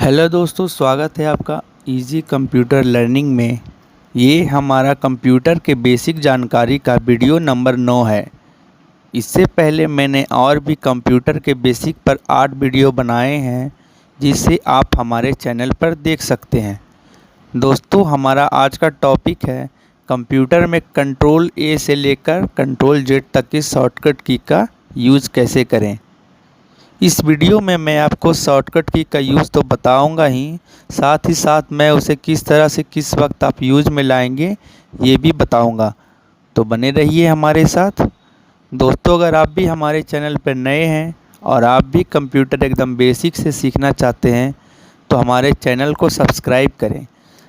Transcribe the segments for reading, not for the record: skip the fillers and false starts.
Hello दोस्तों, स्वागत है आपका इजी कंप्यूटर लर्निंग में। ये हमारा कंप्यूटर के बेसिक जानकारी का वीडियो नंबर 9 है। इससे पहले मैंने और भी कंप्यूटर के बेसिक पर 8 वीडियो बनाए हैं, जिसे आप हमारे चैनल पर देख सकते हैं। दोस्तों, हमारा आज का टॉपिक है कंप्यूटर में कंट्रोल ए से लेकर कंट्रोल जेड तक की शॉर्टकट की का यूज़ कैसे करें। इस वीडियो में मैं आपको शॉर्टकट की का यूज़ तो बताऊंगा ही, साथ ही साथ मैं उसे किस तरह से किस वक्त आप यूज़ में लाएंगे ये भी बताऊंगा। तो बने रहिए हमारे साथ। दोस्तों, अगर आप भी हमारे चैनल पर नए हैं और आप भी कंप्यूटर एकदम बेसिक से सीखना चाहते हैं तो हमारे चैनल को सब्सक्राइब करें।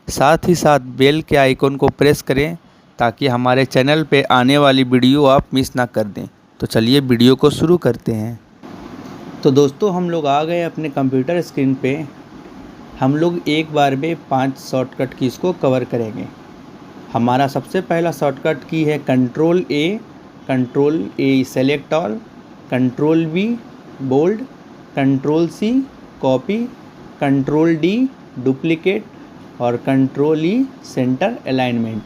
साथ ही साथ बेल के आइकन को प्रेस करें ताकि हमारे चैनल पे आने वाली वीडियो आप मिस ना कर दें। तो चलिए वीडियो को शुरू करते हैं। तो दोस्तों, हम लोग आ गए अपने कंप्यूटर स्क्रीन पे। हम लोग एक बार में 5 शॉर्टकट कीज़ को कवर करेंगे। हमारा सबसे पहला शॉर्टकट की है control A select all, control B bold, control C copy, control D duplicate और कंट्रोल ई सेंटर अलाइनमेंट।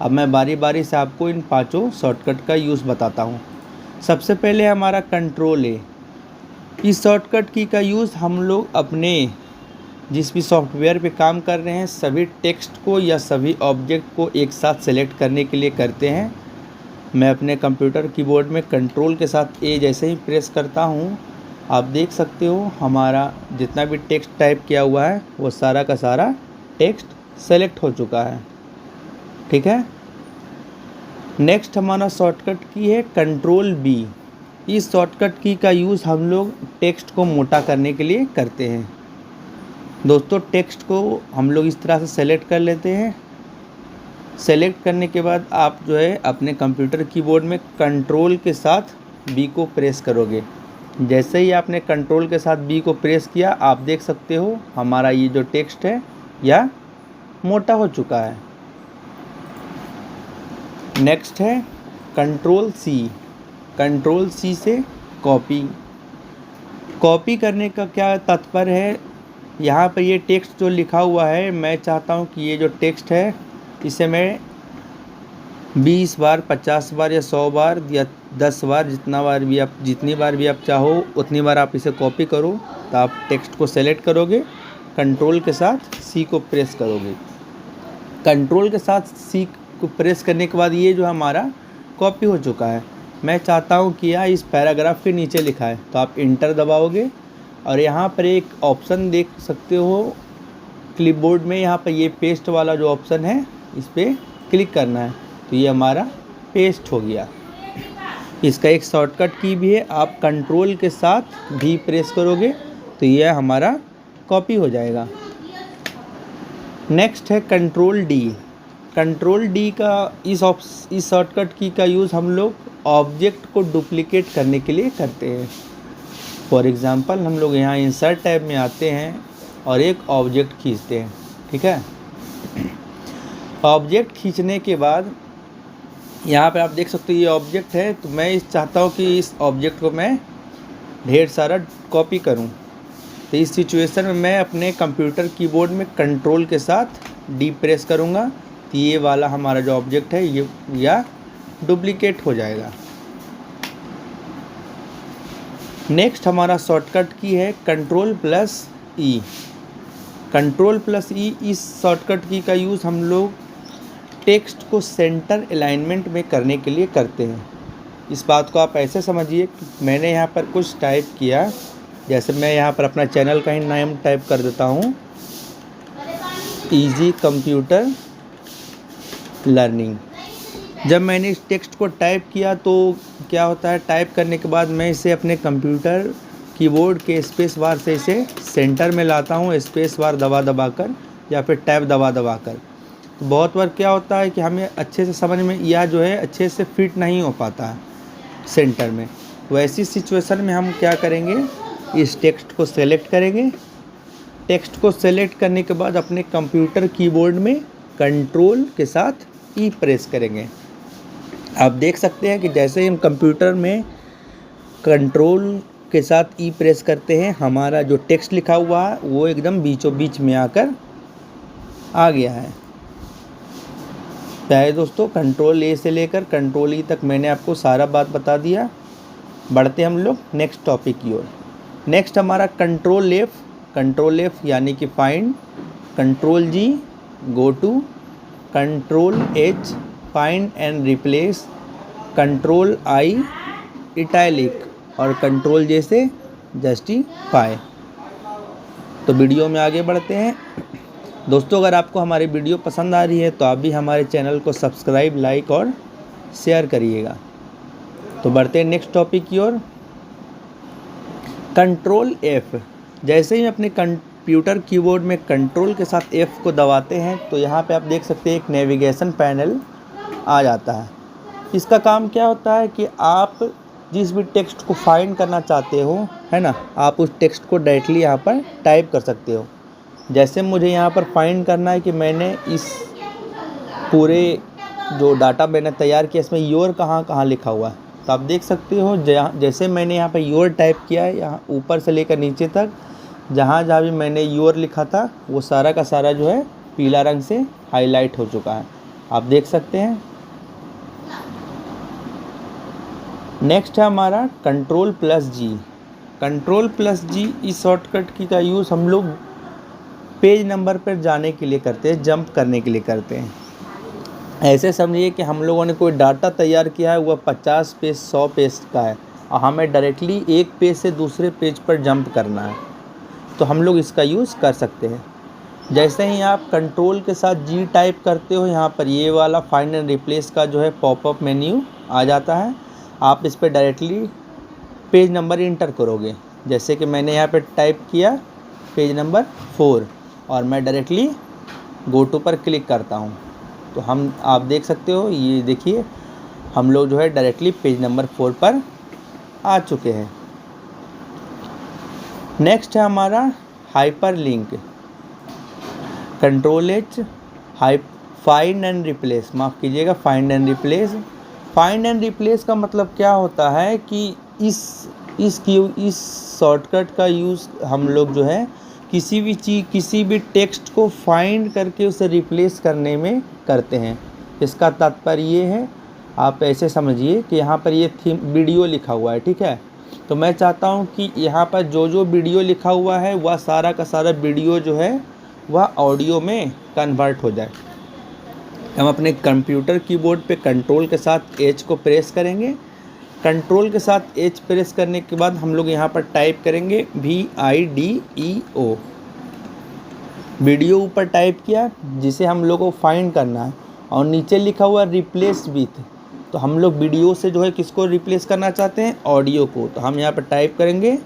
अब मैं बारी बारी से आपको इन पांचों शॉर्टकट का यूज़ बताता हूँ। सबसे पहले हमारा कंट्रोल ए। इस शॉर्टकट की का यूज़ हम लोग अपने जिस भी सॉफ्टवेयर पे काम कर रहे हैं सभी टेक्स्ट को या सभी ऑब्जेक्ट को एक साथ सेलेक्ट करने के लिए करते हैं। मैं अपने कंप्यूटर कीबोर्ड में कंट्रोल के साथ ए जैसे ही प्रेस करता हूँ, आप देख सकते हो हमारा जितना भी टेक्स्ट टाइप किया हुआ है वो सारा का सारा टेक्स्ट सेलेक्ट हो चुका है। ठीक है। नेक्स्ट हमारा शॉर्टकट की है कंट्रोल बी। इस शॉर्टकट की का यूज़ हम लोग टेक्स्ट को मोटा करने के लिए करते हैं। दोस्तों, टेक्स्ट को हम लोग इस तरह से सेलेक्ट कर लेते हैं। सेलेक्ट करने के बाद आप जो है अपने कंप्यूटर कीबोर्ड में कंट्रोल के साथ बी को प्रेस करोगे। जैसे ही आपने कंट्रोल के साथ बी को प्रेस किया, आप देख सकते हो हमारा ये जो टेक्स्ट है या मोटा हो चुका है। नेक्स्ट है कंट्रोल सी। कंट्रोल सी से कॉपी करने का क्या तात्पर्य है। यहाँ पर ये टेक्स्ट जो लिखा हुआ है, मैं चाहता हूँ कि ये जो टेक्स्ट है इसे मैं 20 बार 50 बार या 100 बार या 10 बार जितनी बार भी आप चाहो उतनी बार आप इसे कॉपी करो। तो आप टेक्स्ट को सेलेक्ट करोगे, कंट्रोल के साथ सी को प्रेस करोगे। कंट्रोल के साथ सी को प्रेस करने के बाद ये जो हमारा कॉपी हो चुका है। मैं चाहता हूँ कि इस पैराग्राफ के नीचे लिखा है, तो आप इंटर दबाओगे और यहाँ पर एक ऑप्शन देख सकते हो क्लिपबोर्ड में। यहाँ पर ये पेस्ट वाला जो ऑप्शन है इस पर क्लिक करना है, तो ये हमारा पेस्ट हो गया। इसका एक शॉर्टकट की भी है, आप कंट्रोल के साथ भी प्रेस करोगे तो ये हमारा कॉपी हो जाएगा। नेक्स्ट है कंट्रोल डी। कंट्रोल डी का इस शॉर्टकट की का यूज़ हम लोग ऑब्जेक्ट को डुप्लीकेट करने के लिए करते हैं। फॉर एग्ज़ाम्पल, हम लोग यहाँ इंसर्ट टैब में आते हैं और एक ऑब्जेक्ट खींचते हैं। ठीक है। ऑब्जेक्ट खींचने के बाद यहाँ पे आप देख सकते हो ये ऑब्जेक्ट है, तो मैं चाहता हूँ कि इस ऑब्जेक्ट को मैं ढेर सारा कॉपी करूँ। तो इस सिचुएशन में मैं अपने कंप्यूटर कीबोर्ड में कंट्रोल के साथ डी प्रेस करूँगा, तो ये वाला हमारा जो ऑब्जेक्ट है ये या डुप्लीकेट हो जाएगा। नेक्स्ट हमारा शॉर्टकट की है कंट्रोल प्लस ई। कंट्रोल प्लस ई इस शॉर्टकट की का यूज़ हम लोग टेक्स्ट को सेंटर अलाइनमेंट में करने के लिए करते हैं। इस बात को आप ऐसे समझिए कि मैंने यहाँ पर कुछ टाइप किया, जैसे मैं यहाँ पर अपना चैनल का ही नाम टाइप कर देता हूँ, इजी कंप्यूटर लर्निंग। जब मैंने इस टेक्स्ट को टाइप किया तो क्या होता है, टाइप करने के बाद मैं इसे अपने कंप्यूटर कीबोर्ड के स्पेस बार से इसे सेंटर में लाता हूँ, स्पेस बार दबा कर या फिर टैब दबा कर। तो बहुत बार क्या होता है कि हमें अच्छे से समझ में या जो है अच्छे से फिट नहीं हो पाता है सेंटर में। वैसी सिचुएशन में हम क्या करेंगे, इस टेक्स्ट को सेलेक्ट करेंगे। टेक्स्ट को सेलेक्ट करने के बाद अपने कंप्यूटर कीबोर्ड में कंट्रोल के साथ ई प्रेस करेंगे। आप देख सकते हैं कि जैसे ही हम कंप्यूटर में कंट्रोल के साथ ई प्रेस करते हैं, हमारा जो टेक्स्ट लिखा हुआ है वो एकदम बीचों बीच में आकर आ गया है। क्या है दोस्तों, कंट्रोल ए से लेकर कंट्रोल ई तक मैंने आपको सारा बात बता दिया। बढ़ते हम लोग नेक्स्ट टॉपिक की ओर। नेक्स्ट हमारा कंट्रोल एफ यानी कि find, control G go to, control H find and replace, control I italic और कंट्रोल जे से जस्टिफाई। तो वीडियो में आगे बढ़ते हैं दोस्तों। अगर आपको हमारी वीडियो पसंद आ रही है तो आप भी हमारे चैनल को सब्सक्राइब, लाइक और शेयर करिएगा। तो बढ़ते हैं नेक्स्ट टॉपिक की ओर। कंट्रोल एफ, जैसे ही अपने कंप्यूटर कीबोर्ड में कंट्रोल के साथ एफ को दबाते हैं तो यहाँ पे आप देख सकते हैं एक नेविगेशन पैनल आ जाता है। इसका काम क्या होता है कि आप जिस भी टेक्स्ट को फाइंड करना चाहते हो, है ना, आप उस टेक्स्ट को डायरेक्टली यहाँ पर टाइप कर सकते हो। जैसे मुझे यहाँ पर फाइंड करना है कि मैंने इस पूरे जो डाटा मैंने तैयार किया इसमें योर कहाँ कहाँ लिखा हुआ है, तो आप देख सकते हो जैसे मैंने यहाँ पर योर टाइप किया है, यहाँ ऊपर से लेकर नीचे तक जहाँ जहाँ भी मैंने योर लिखा था वो सारा का सारा जो है पीला रंग से हाईलाइट हो चुका है, आप देख सकते हैं। नेक्स्ट है हमारा कंट्रोल प्लस जी। कंट्रोल प्लस जी इस शॉर्टकट की का यूज़ हम लोग पेज नंबर पर जाने के लिए करते हैं, जंप करने के लिए करते हैं। ऐसे समझिए कि हम लोगों ने कोई डाटा तैयार किया है, वह 50 पेज 100 पेज का है और हमें डायरेक्टली एक पेज से दूसरे पेज पर जंप करना है, तो हम लोग इसका यूज़ कर सकते हैं। जैसे ही आप कंट्रोल के साथ जी टाइप करते हो, यहाँ पर ये वाला फाइंड एंड रिप्लेस का जो है पॉपअप मेन्यू आ जाता है। आप इस पर डायरेक्टली पेज नंबर इंटर करोगे। जैसे कि मैंने यहाँ पे टाइप किया पेज नंबर 4 और मैं डायरेक्टली गो टू पर क्लिक करता हूँ, तो आप देख सकते हो, ये देखिए हम लोग जो है डायरेक्टली पेज नंबर 4 पर आ चुके हैं। नेक्स्ट है हमारा hyper link. Control H find and replace, माफ़ कीजिएगा, find and replace. Find and replace का मतलब क्या होता है कि इस शॉर्टकट का यूज़ हम लोग जो है किसी भी चीज़, किसी भी टेक्स्ट को फाइंड करके उसे रिप्लेस करने में करते हैं। इसका तात्पर्य ये है, आप ऐसे समझिए कि यहाँ पर ये थीम वीडियो लिखा हुआ है, ठीक है, तो मैं चाहता हूँ कि यहाँ पर जो वीडियो लिखा हुआ है वह सारा का सारा वीडियो जो है वह ऑडियो में कन्वर्ट हो जाए। हम अपने कंप्यूटर कीबोर्ड पे कंट्रोल के साथ एच को प्रेस करेंगे। कंट्रोल के साथ एच प्रेस करने के बाद हम लोग यहाँ पर टाइप करेंगे VIDEO, वीडियो ऊपर टाइप किया जिसे हम लोग को फाइंड करना है, और नीचे लिखा हुआ रिप्लेस विथ, तो हम लोग वीडियो से जो है किसको रिप्लेस करना चाहते हैं, ऑडियो को, तो हम यहाँ पर टाइप करेंगे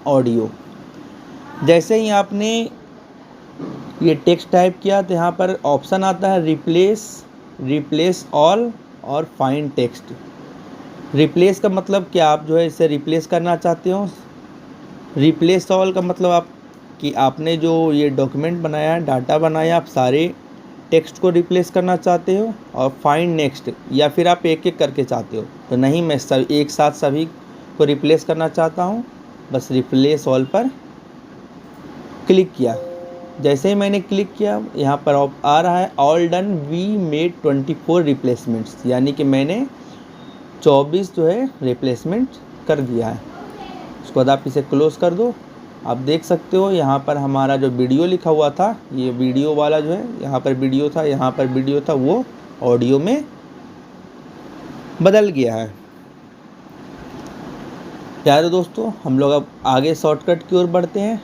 ऑडियो। जैसे ही आपने ये टेक्स्ट टाइप किया तो यहाँ पर ऑप्शन आता है रिप्लेस ऑल और फाइंड टेक्स्ट। रिप्लेस का मतलब क्या, आप जो है इसे रिप्लेस करना चाहते हो। रिप्लेस ऑल का मतलब आप कि आपने जो ये डॉक्यूमेंट बनाया, डाटा बनाया, आप सारे टेक्स्ट को रिप्लेस करना चाहते हो। और फाइंड नेक्स्ट, या फिर आप एक एक करके चाहते हो, तो नहीं, मैं एक साथ सभी को रिप्लेस करना चाहता हूँ, बस रिप्लेस ऑल पर क्लिक किया। जैसे ही मैंने क्लिक किया यहाँ पर आ रहा है all done we made 24 replacements, यानी कि मैंने 24 जो है रिप्लेसमेंट कर दिया है। उसके बाद आप इसे क्लोज़ कर दो। आप देख सकते हो यहाँ पर हमारा जो वीडियो लिखा हुआ था, ये वीडियो वाला जो है, यहाँ पर वीडियो था, यहाँ पर वीडियो था, वो ऑडियो में बदल गया है। प्यारे दोस्तों, हम लोग अब आगे शॉर्टकट की ओर बढ़ते हैं।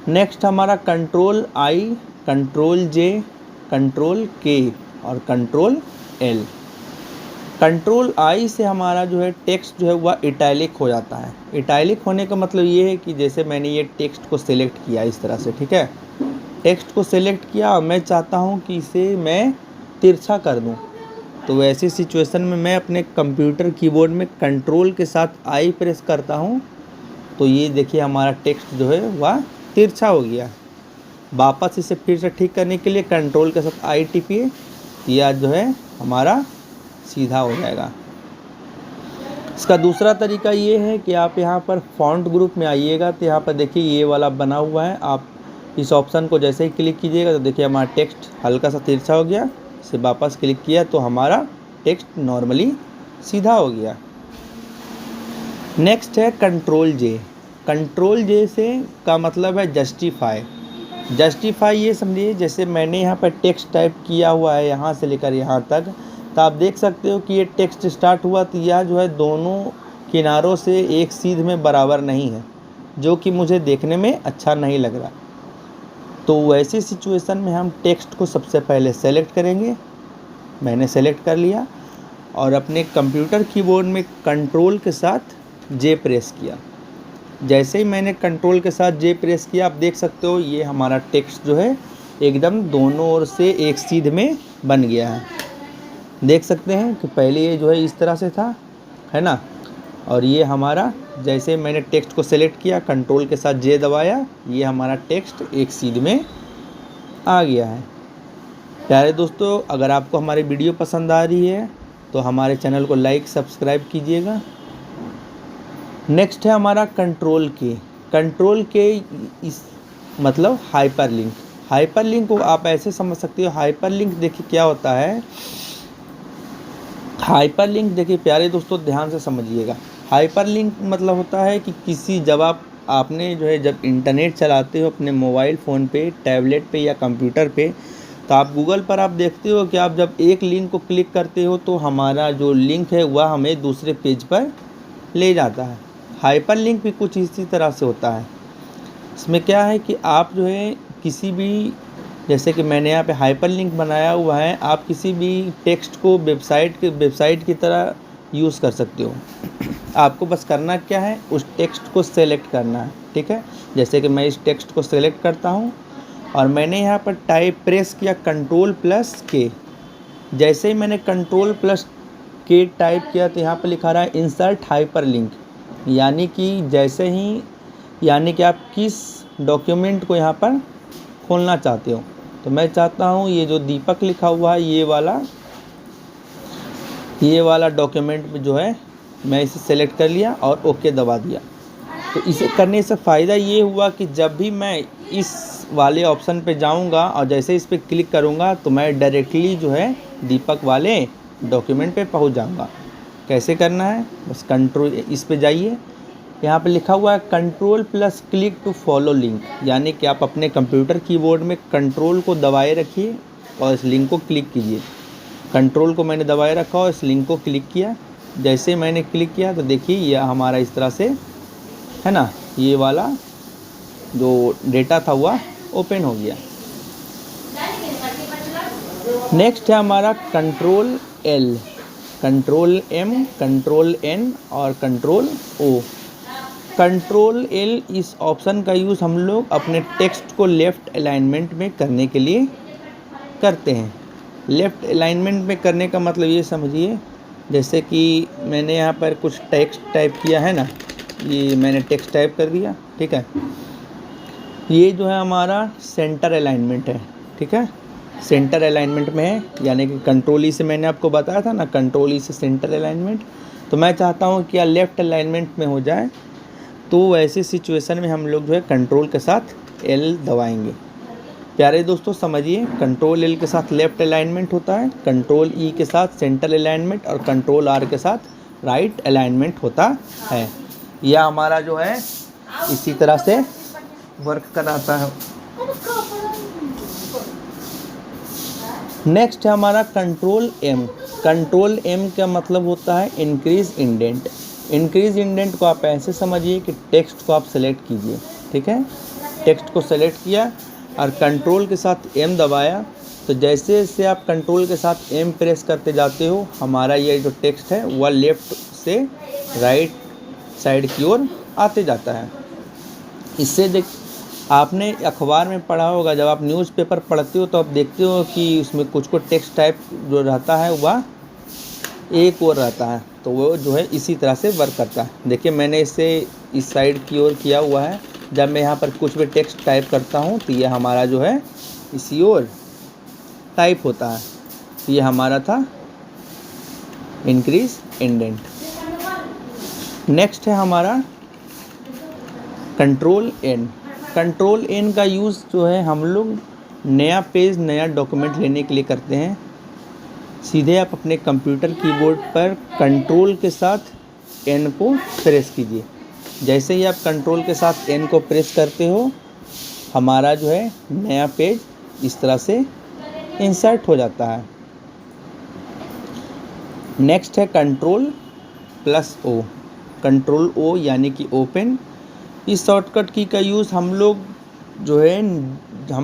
नेक्स्ट हमारा control I, control J, control के और कंट्रोल एल। कंट्रोल आई से हमारा जो है टेक्स्ट जो है वह इटैलिक हो जाता है। इटैलिक होने का मतलब ये है कि जैसे मैंने ये टेक्स्ट को सिलेक्ट किया इस तरह से, ठीक है, टेक्स्ट को सिलेक्ट किया और मैं चाहता हूँ कि इसे मैं तिरछा कर दूँ, तो वैसी सिचुएशन में मैं अपने कंप्यूटर कीबोर्ड में कंट्रोल के साथ आई प्रेस करता हूँ, तो ये देखिए हमारा टेक्स्ट जो है वह तिरछा हो गया। वापस इसे फिर से ठीक करने के लिए कंट्रोल के साथ आई टिपिए, यह जो है हमारा सीधा हो जाएगा। इसका दूसरा तरीका ये है कि आप यहाँ पर फ़ॉन्ट ग्रुप में आइएगा तो यहाँ पर देखिए ये वाला बना हुआ है। आप इस ऑप्शन को जैसे ही क्लिक कीजिएगा तो देखिए हमारा टेक्स्ट हल्का सा तिरछा हो गया। इसे वापस क्लिक किया तो हमारा टेक्स्ट नॉर्मली सीधा हो गया। नेक्स्ट है कंट्रोल जे। कंट्रोल जे से का मतलब है जस्टिफाई। जस्टिफाई ये समझिए जैसे मैंने यहाँ पर टेक्स्ट टाइप किया हुआ है यहाँ से लेकर यहाँ तक, तो आप देख सकते हो कि ये टेक्स्ट स्टार्ट हुआ तो यह जो है दोनों किनारों से एक सीध में बराबर नहीं है, जो कि मुझे देखने में अच्छा नहीं लग रहा। तो वैसी सिचुएशन में हम टेक्स्ट को सबसे पहले सेलेक्ट करेंगे। मैंने सेलेक्ट कर लिया और अपने कंप्यूटर कीबोर्ड में कंट्रोल के साथ जे प्रेस किया। जैसे ही मैंने कंट्रोल के साथ जे प्रेस किया, आप देख सकते हो ये हमारा टेक्स्ट जो है एकदम दोनों ओर से एक सीध में बन गया है। देख सकते हैं कि पहले ये जो है इस तरह से था, है ना, और ये हमारा जैसे मैंने टेक्स्ट को सेलेक्ट किया, कंट्रोल के साथ जे दबाया, ये हमारा टेक्स्ट एक सीध में आ गया है। प्यारे दोस्तों, अगर आपको हमारी वीडियो पसंद आ रही है तो हमारे चैनल को लाइक सब्सक्राइब कीजिएगा। नेक्स्ट है हमारा कंट्रोल के। कंट्रोल के इस मतलब हाइपरलिंक। हाइपरलिंक को आप ऐसे समझ सकते हो, हाइपरलिंक देखिए क्या होता है। हाइपरलिंक देखिए प्यारे दोस्तों ध्यान से समझिएगा। हाइपरलिंक मतलब होता है कि किसी जब आपने जो है जब इंटरनेट चलाते हो अपने मोबाइल फ़ोन पे, टैबलेट पे या कंप्यूटर पे, तो आप गूगल पर आप देखते हो कि आप जब एक लिंक को क्लिक करते हो तो हमारा जो लिंक है वह हमें दूसरे पेज पर ले जाता है। हाइपरलिंक भी कुछ इसी तरह से होता है। इसमें क्या है कि आप जो है किसी भी, जैसे कि मैंने यहाँ पे हाइपरलिंक बनाया हुआ है, आप किसी भी टेक्स्ट को वेबसाइट की तरह यूज़ कर सकते हो। आपको बस करना क्या है, उस टेक्स्ट को सेलेक्ट करना है, ठीक है। जैसे कि मैं इस टेक्स्ट को सेलेक्ट करता हूँ और मैंने यहाँ पर प्रेस किया Ctrl+K। जैसे ही मैंने Ctrl+K टाइप किया तो यहाँ पर लिखा रहा है इंसर्ट हाइपरलिंक, यानी कि आप किस डॉक्यूमेंट को यहाँ पर खोलना चाहते हो। तो मैं चाहता हूँ ये जो दीपक लिखा हुआ है ये वाला डॉक्यूमेंट जो है मैं इसे सेलेक्ट कर लिया और ओके दबा दिया। तो इसे करने से फ़ायदा ये हुआ कि जब भी मैं इस वाले ऑप्शन पे जाऊंगा और जैसे इस पर क्लिक करूंगा तो मैं डायरेक्टली जो है दीपक वाले डॉक्यूमेंट पे पहुंच जाऊंगा। कैसे करना है, बस कंट्रोल इस पे जाइए, यहाँ पे लिखा हुआ है Ctrl+क्लिक टू फॉलो लिंक, यानी कि आप अपने कंप्यूटर कीबोर्ड में कंट्रोल को दबाए रखिए और इस लिंक को क्लिक कीजिए। कंट्रोल को मैंने दबाए रखा और इस लिंक को क्लिक किया। जैसे मैंने क्लिक किया तो देखिए यह हमारा इस तरह से, है ना, ये वाला जो डेटा था वह ओपन हो गया। नेक्स्ट है हमारा Ctrl+L, Ctrl+M, Ctrl+N और Ctrl+O। Ctrl+L इस ऑप्शन का यूज़ हम लोग अपने टेक्स्ट को लेफ़्ट अलाइनमेंट में करने के लिए करते हैं। लेफ़्ट अलाइनमेंट में करने का मतलब ये समझिए, जैसे कि मैंने यहाँ पर कुछ टेक्स्ट टाइप किया है ना, ये मैंने टेक्स्ट टाइप कर दिया, ठीक है। ये जो है हमारा सेंटर अलाइनमेंट है, ठीक है, सेंटर अलाइनमेंट में है, यानी कि Ctrl+E से मैंने आपको बताया था ना, Ctrl+E से सेंटर अलाइनमेंट। तो मैं चाहता हूँ कि यह लेफ़्ट अलाइनमेंट में हो जाए, तो वैसी सिचुएशन में हम लोग जो है कंट्रोल के साथ L दबाएंगे। प्यारे दोस्तों समझिए, Ctrl+L के साथ लेफ़्ट अलाइनमेंट होता है, Ctrl+E के साथ सेंटर अलाइनमेंट और Ctrl+R के साथ राइट अलाइनमेंट होता है। यह हमारा जो है इसी तरह से वर्क कराता है। नेक्स्ट है हमारा Ctrl+M। Ctrl+M का मतलब होता है इंक्रीज इंडेंट। इंक्रीज इंडेंट को आप ऐसे समझिए कि टेक्स्ट को आप सेलेक्ट कीजिए, ठीक है, टेक्स्ट को सेलेक्ट किया और कंट्रोल के साथ M दबाया, तो जैसे जैसे आप कंट्रोल के साथ M प्रेस करते जाते हो हमारा ये जो टेक्स्ट है वह लेफ़्ट से राइट साइड की ओर आते जाता है। इससे आपने अखबार में पढ़ा होगा, जब आप न्यूज़पेपर पढ़ते हो तो आप देखते हो कि उसमें कुछ टेक्स्ट टाइप जो रहता है वह एक ओर रहता है, तो वो जो है इसी तरह से वर्क करता है। देखिए मैंने इसे इस साइड की ओर किया हुआ है। जब मैं यहाँ पर कुछ भी टेक्स्ट टाइप करता हूँ तो ये हमारा जो है इसी ओर टाइप होता है। तो ये हमारा था इंक्रीज इंडेंट। नेक्स्ट है हमारा कंट्रोल एन। कंट्रोल एन का यूज़ जो है हम लोग नया पेज, नया डॉक्यूमेंट लेने के लिए करते हैं। सीधे आप अपने कंप्यूटर कीबोर्ड पर कंट्रोल के साथ एन को प्रेस कीजिए। जैसे ही आप कंट्रोल के साथ एन को प्रेस करते हो, हमारा जो है नया पेज इस तरह से इंसर्ट हो जाता है। नेक्स्ट है control plus O. Control O यानी कि ओपन। इस शॉर्टकट की का यूज़ हम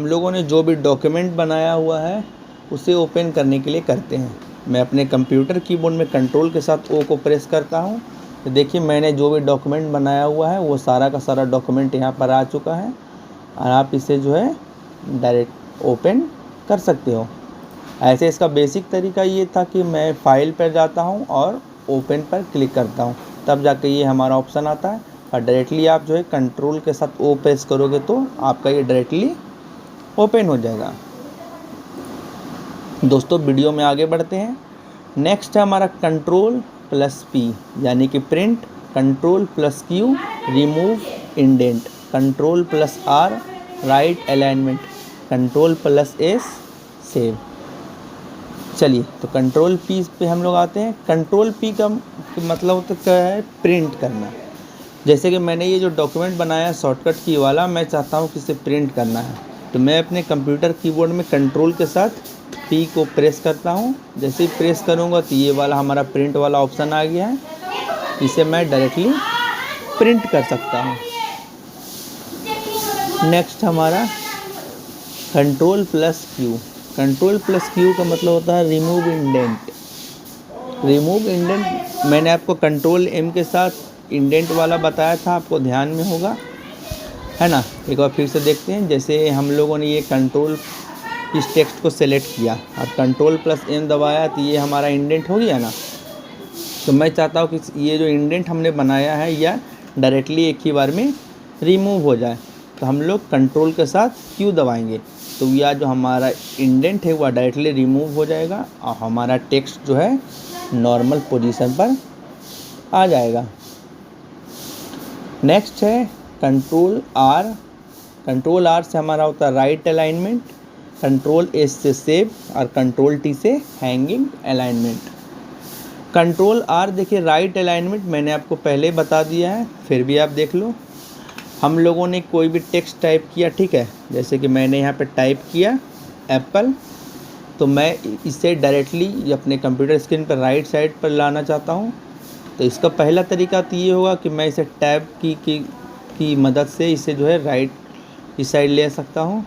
लोगों ने जो भी डॉक्यूमेंट बनाया हुआ है उसे ओपन करने के लिए करते हैं। मैं अपने कंप्यूटर कीबोर्ड में कंट्रोल के साथ ओ को प्रेस करता हूँ, तो देखिए मैंने जो भी डॉक्यूमेंट बनाया हुआ है वो सारा का सारा डॉक्यूमेंट यहाँ पर आ चुका है और आप इसे जो है डायरेक्ट ओपन कर सकते हो। ऐसे इसका बेसिक तरीका ये था कि मैं फाइल पर जाता हूँ और ओपन पर क्लिक करता हूँ, तब जाके ये हमारा ऑप्शन आता है। और डायरेक्टली आप जो है कंट्रोल के साथ ओ प्रेस करोगे तो आपका ये डायरेक्टली ओपन हो जाएगा। दोस्तों वीडियो में आगे बढ़ते हैं। नेक्स्ट है हमारा कंट्रोल प्लस पी यानी कि print, control plus Q remove indent, control plus R right alignment, control plus S save. चलिए तो कंट्रोल पी पे हम लोग आते हैं। कंट्रोल पी का मतलब होता क्या है? प्रिंट करना। जैसे कि मैंने ये जो डॉक्यूमेंट बनाया शॉर्टकट की वाला, मैं चाहता हूँ कि इसे प्रिंट करना है, तो मैं अपने कंप्यूटर कीबोर्ड में कंट्रोल के साथ पी को प्रेस करता हूँ। जैसे ही प्रेस करूँगा तो ये वाला हमारा प्रिंट वाला ऑप्शन आ गया है। इसे मैं डायरेक्टली प्रिंट कर सकता हूँ। नेक्स्ट हमारा control plus Q. Control plus Q का मतलब होता है रिमूव इंडेंट। रिमूव इंडेंट मैंने आपको कंट्रोल एम के साथ इंडेंट वाला बताया था, आपको ध्यान में होगा, है ना। एक बार फिर से देखते हैं। जैसे हम लोगों ने ये कंट्रोल इस टेक्स्ट को सेलेक्ट किया और कंट्रोल प्लस एम दबाया तो ये हमारा इंडेंट हो गया ना। तो मैं चाहता हूँ कि ये जो इंडेंट हमने बनाया है या डायरेक्टली एक ही बार में रिमूव हो जाए, तो हम लोग कंट्रोल के साथ क्यू दबाएंगे तो यह जो हमारा इंडेंट है वह डायरेक्टली रिमूव हो जाएगा और हमारा टेक्स्ट जो है नॉर्मल पोजीशन पर आ जाएगा। नेक्स्ट है कंट्रोल आर। कंट्रोल आर से हमारा होता है राइट अलाइनमेंट, कंट्रोल एस से सेव और कंट्रोल टी से हैंगिंग अलाइनमेंट। कंट्रोल आर देखिए राइट अलाइनमेंट मैंने आपको पहले बता दिया है, फिर भी आप देख लो। हम लोगों ने कोई भी टेक्स्ट टाइप किया, ठीक है, जैसे कि मैंने यहाँ पे टाइप किया एप्पल, तो मैं इसे डायरेक्टली अपने कंप्यूटर स्क्रीन पर राइट साइड पर लाना चाहता हूँ। तो इसका पहला तरीका तो ये होगा कि मैं इसे टैब की मदद से इसे जो है राइट इस साइड ले सकता हूँ।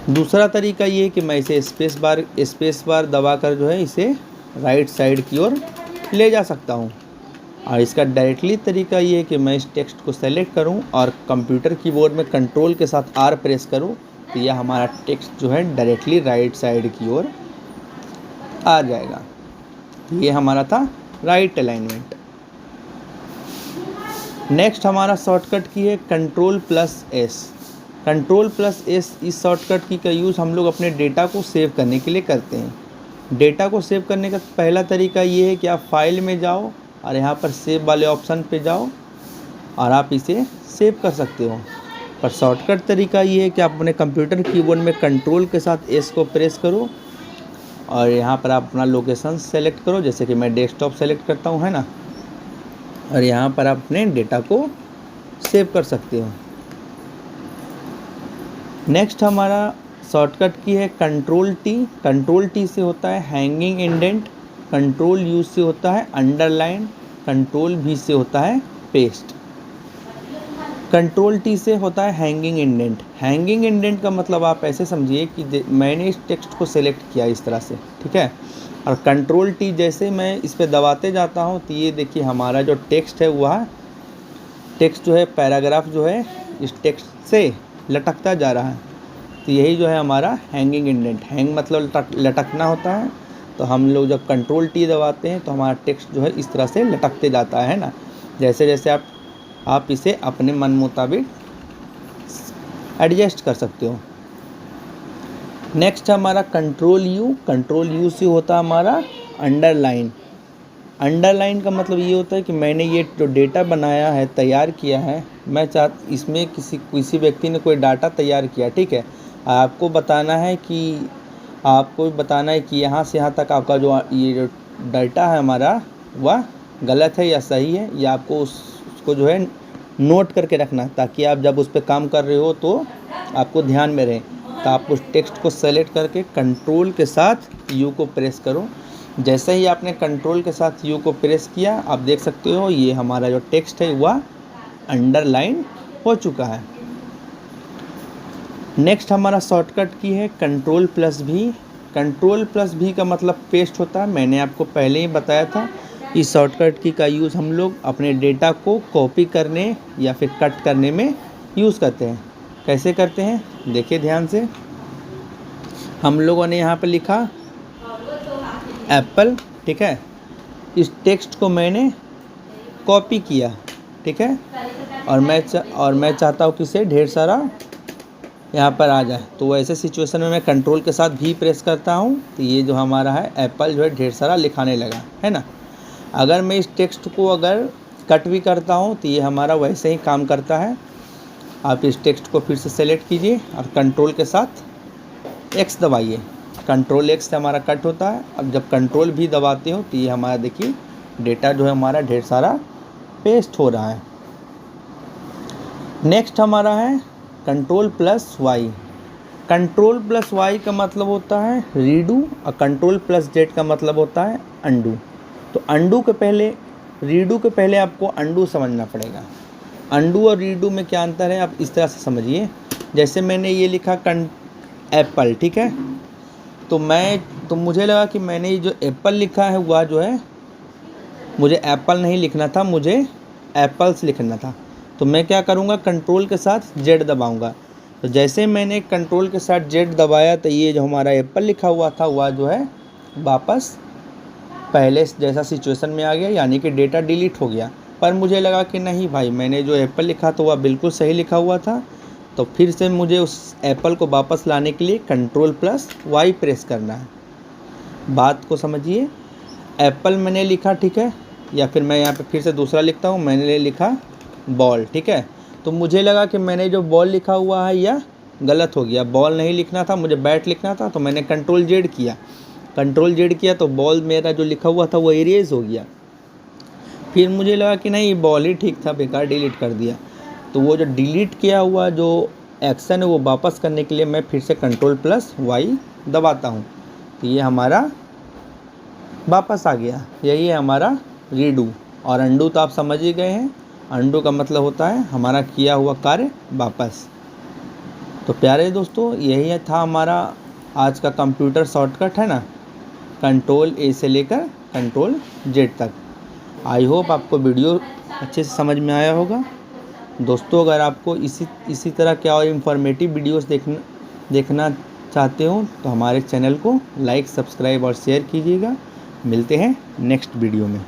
दूसरा तरीका ये कि मैं इसे स्पेस बार दबाकर जो है इसे राइट साइड की ओर ले जा सकता हूँ। और इसका डायरेक्टली तरीका ये है कि मैं इस टेक्स्ट को सेलेक्ट करूं और कंप्यूटर कीबोर्ड में कंट्रोल के साथ आर प्रेस करूं तो यह हमारा टेक्स्ट जो है डायरेक्टली राइट साइड की ओर आ जाएगा। ये हमारा था राइट अलाइनमेंट। नेक्स्ट हमारा शॉर्टकट की है control plus S. Control plus S इस शॉर्टकट की का यूज़ हम लोग अपने डेटा को सेव करने के लिए करते हैं। डेटा को सेव करने का पहला तरीका ये है कि आप फाइल में जाओ और यहाँ पर सेव वाले ऑप्शन पे जाओ और आप इसे सेव कर सकते हो। पर शॉर्टकट तरीका ये है कि आप अपने कंप्यूटर कीबोर्ड में कंट्रोल के साथ एस को प्रेस करो और यहाँ पर आप अपना लोकेशन सेलेक्ट करो, जैसे कि मैं डेस्कटॉप सेलेक्ट करता हूँ, है ना, और यहाँ पर आप अपने डेटा को सेव कर सकते हो। नेक्स्ट हमारा शॉर्टकट की है कंट्रोल टी। कंट्रोल टी से होता है हैंगिंग इंडेंट, कंट्रोल यू से होता है अंडरलाइन, कंट्रोल वी से होता है पेस्ट। कंट्रोल टी से होता है हैंगिंग इंडेंट। हैंगिंग इंडेंट का मतलब आप ऐसे समझिए कि मैंने इस टेक्स्ट को सेलेक्ट किया इस तरह से, ठीक है, और कंट्रोल टी जैसे मैं इस पर दबाते जाता हूँ तो ये देखिए हमारा जो टेक्स्ट है वह टेक्स्ट जो है पैराग्राफ जो है इस टेक्स्ट से लटकता जा रहा है। तो यही जो है हमारा हैंगिंग इंडेंट। हैंग मतलब लटकना होता है। तो हम लोग जब कंट्रोल टी दबाते हैं तो हमारा टेक्स्ट जो है इस तरह से लटकते जाता है ना। जैसे जैसे आप इसे अपने मन मुताबिक एडजस्ट कर सकते हो। नेक्स्ट हमारा कंट्रोल यू। कंट्रोल यू से होता है हमारा अंडरलाइन, अंडरलाइन का मतलब ये होता है कि मैंने ये जो डेटा बनाया है, तैयार किया है, इसमें किसी व्यक्ति ने कोई डाटा तैयार किया, ठीक है। आपको बताना है कि यहाँ से यहाँ तक आपका जो ये जो डाटा है हमारा वह गलत है या सही है, या आपको उसको जो है नोट करके रखना, ताकि आप जब उस पर काम कर रहे हो तो आपको ध्यान में रहे। तो आप उस टेक्स्ट को सेलेक्ट करके कंट्रोल के साथ यू को प्रेस करो। जैसे ही आपने कंट्रोल के साथ यू को प्रेस किया, आप देख सकते हो ये हमारा जो टेक्स्ट है वह अंडरलाइन हो चुका है। नेक्स्ट हमारा शॉर्टकट की है कंट्रोल+V। कंट्रोल+V का मतलब पेस्ट होता है। मैंने आपको पहले ही बताया था, इस शॉर्टकट की का यूज़ हम लोग अपने डेटा को कॉपी करने या फिर कट करने में यूज़ करते हैं। कैसे करते हैं, देखिए ध्यान से। हम लोगों ने यहाँ पर लिखा एप्पल, ठीक है। इस टेक्स्ट को मैंने कॉपी किया, ठीक है, और मैं चाहता हूँ कि इसे ढेर सारा यहाँ पर आ जाए। तो ऐसे सिचुएशन में मैं कंट्रोल के साथ भी प्रेस करता हूँ, तो ये जो हमारा है एप्पल जो है ढेर सारा लिखाने लगा, है ना। अगर मैं इस टेक्स्ट को अगर कट भी करता हूँ तो ये हमारा वैसे ही काम करता है। आप इस टेक्स्ट को फिर से सेलेक्ट कीजिए और कंट्रोल के साथ X दबाइए। कंट्रोल X से हमारा कट होता है। अब जब कंट्रोल भी दबाते हो तो ये हमारा देखिए डेटा जो है हमारा ढेर सारा पेस्ट हो रहा है। नेक्स्ट हमारा है कंट्रोल+Y। कंट्रोल+Y का मतलब होता है रीडू और कंट्रोल+Z का मतलब होता है अंडू। तो अंडू के पहले, रीडू के पहले आपको अंडू समझना पड़ेगा। अंडू और रीडू में क्या अंतर है, आप इस तरह से समझिए। जैसे मैंने ये लिखा एप्पल, ठीक है, तो मुझे लगा कि मैंने ये जो एप्पल लिखा है वह जो है, मुझे एप्पल नहीं लिखना था, मुझे एप्पल्स लिखना था। तो मैं क्या करूँगा, कंट्रोल के साथ Z दबाऊँगा। तो जैसे मैंने कंट्रोल के साथ Z दबाया तो ये जो हमारा एप्पल लिखा हुआ था वह जो है वापस पहले जैसा सिचुएशन में आ गया, यानी कि डेटा डिलीट हो गया। पर मुझे लगा कि नहीं भाई, मैंने जो एप्पल लिखा था वह बिल्कुल सही लिखा हुआ था। तो फिर से मुझे उस एप्पल को वापस लाने के लिए कंट्रोल+Y प्रेस करना है। बात को समझिए, एप्पल मैंने लिखा, ठीक है, या फिर मैं यहाँ पे फिर से दूसरा लिखता हूँ, मैंने लिखा बॉल, ठीक है। तो मुझे लगा कि मैंने जो बॉल लिखा हुआ है यह गलत हो गया, बॉल नहीं लिखना था, मुझे बैट लिखना था। तो मैंने कंट्रोल Z किया तो बॉल मेरा जो लिखा हुआ था वो इरेज हो गया। फिर मुझे लगा कि नहीं, बॉल ही ठीक था, बेकार, डिलीट कर दिया। तो वो जो डिलीट किया हुआ जो एक्शन है वो वापस करने के लिए मैं फिर से कंट्रोल+Y दबाता हूँ, तो ये हमारा वापस आ गया। यही है हमारा रीडू। और अंडू तो आप समझ ही गए हैं, अंडू का मतलब होता है हमारा किया हुआ कार्य वापस। तो प्यारे दोस्तों, यही था हमारा आज का कंप्यूटर शॉर्टकट, है ना, कंट्रोल A से लेकर कंट्रोल Z तक। आई होप आपको वीडियो अच्छे से समझ में आया होगा। दोस्तों, अगर आपको इसी तरह के और इन्फॉर्मेटिव वीडियोस देखना चाहते हो तो हमारे चैनल को लाइक, सब्सक्राइब और शेयर कीजिएगा। मिलते हैं नेक्स्ट वीडियो में।